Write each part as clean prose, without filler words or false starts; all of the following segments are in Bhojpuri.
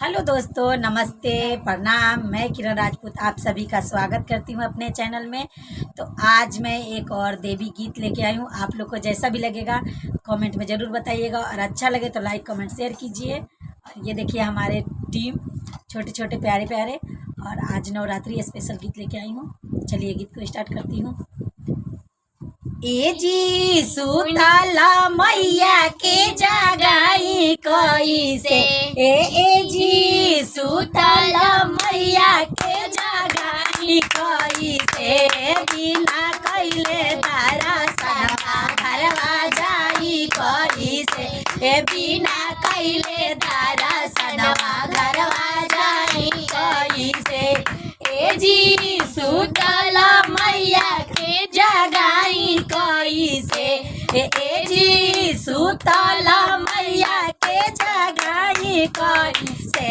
हेलो दोस्तों, नमस्ते, प्रणाम। मैं किरण राजपूत आप सभी का स्वागत करती हूँ अपने चैनल में। तो आज मैं एक और देवी गीत लेके आई हूँ। आप लोग को जैसा भी लगेगा कमेंट में ज़रूर बताइएगा, और अच्छा लगे तो लाइक कमेंट शेयर कीजिए। और ये देखिए हमारे टीम छोटे छोटे प्यारे प्यारे, और आज नवरात्रि स्पेशल गीत लेके आई हूँ। चलिए गीत को स्टार्ट करती हूँ। ए जी सुतला मैया के जगाई कैसे, ए जी सुतला मैया के जगाई कैसे, बिना कैले दर्शनवा घरवा जाई कैसे, बिना कैले दर्शनवा घरवा जाई कैसे, ए जी सुतला मैया के जगाई कैसे, ए जी सुतला मैया के जगाई कैसे,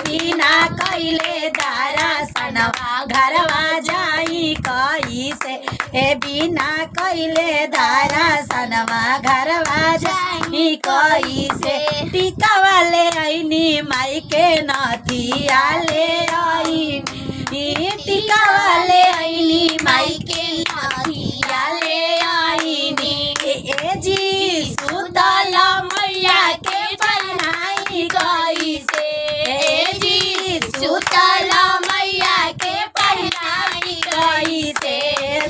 बिना कैले दर्शनवा घरवा जाई कैसे, बिना कैले दर्शनवा घरवा जाई कैसे, टीका वाले आईनी माई के नथिया ले आईनी, टीका वाले आईनी माई के नथिया ले आईनी, ए जी सुतला मैया के पहनाई कैसे, ए जी सुतला मैया के पहनाई कैसे,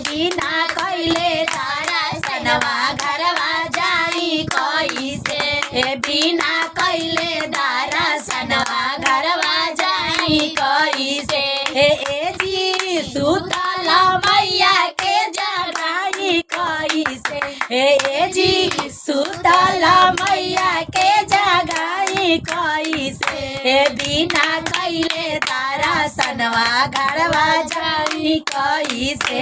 बिना कैले दर्शनवा घरवा जाई कैसे, बिना कैले दर्शनवा घरवा जाई कैसे, ए जी सुतला मैया के जगाई कैसे, ए जी सुतला मैया के जगाई कैसे, बिना कैले दर्शनवा घरवा जाई कैसे,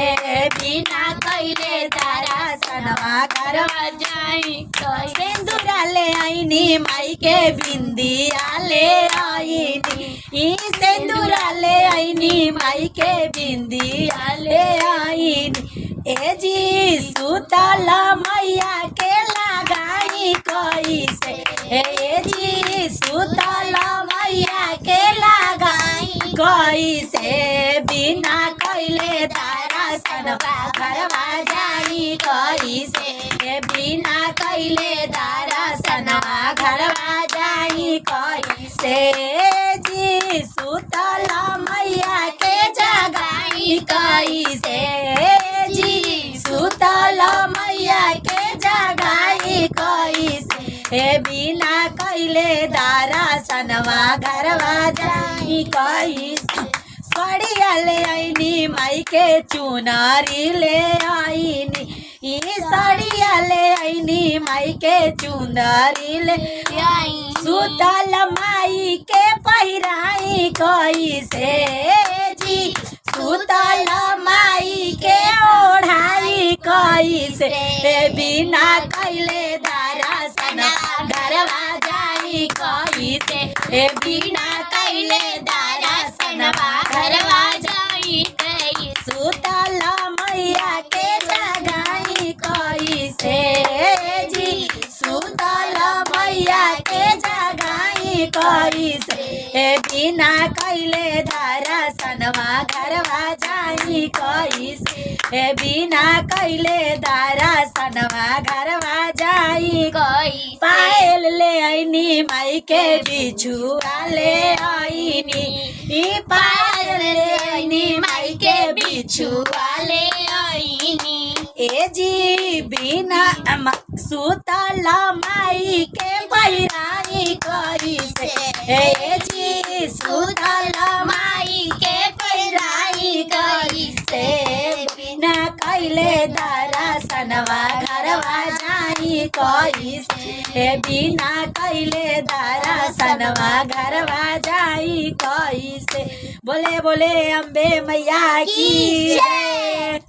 बिना कैले दर्शनवा घरवा जाई कैसे, सिंदूरा ले आईनी माई के बिंदिया ले आईनी, सिंदूरा ले आईनी माई के बिंदिया ले आईनी, ए जी सुतला मैया के लगाई कैसे, ए जी सुतला मैया के लगाई कैसे, बिना कैले दर्शनवा घरवा जाई कैसे, बिना कैले दर्शनवा घरवा जाई कैसे, जी सुतला मैया के जगाई कैसे, जी सुतला मैया के जगाई कैसे, बिना कैले दर्शनवा घरवा जाई कैसे, सड़िया ले आईनी माई के चुनरी ले आईनी, साड़िया ले आईनी माई के चुनरी ले आईनी, सुतल माई के पहिराई कैसे, जी सुतल माई के ओढ़ाई कैसे, बिना कैले दर्शनवा घरवा जाई कैसे, बिना कैले दर्शनवा घरवा जाई कैसे, सुतल मैया के जगाई कैसे, जी सुतल मैया के जगाई कैसे, बिना कैले दर्शनवा घरवा जाई कैसे, बिना कैले दर्शनवा घरवा जाई कैसे, पायल ले आईनी माई के बिछुआ ले आईनी, पायल ले आईनी माई के बिछुआ ले आईनी, ए जी बिना सुतला माई के पहिराई कैसे, ए जी सुतला माई के पहिराई कैसे, बिना कैले दर्शनवा घरवा जाई कैसे, बिना कैले दर्शनवा घरवा जाई कैसे, बोले बोले अम्बे मैया की जय।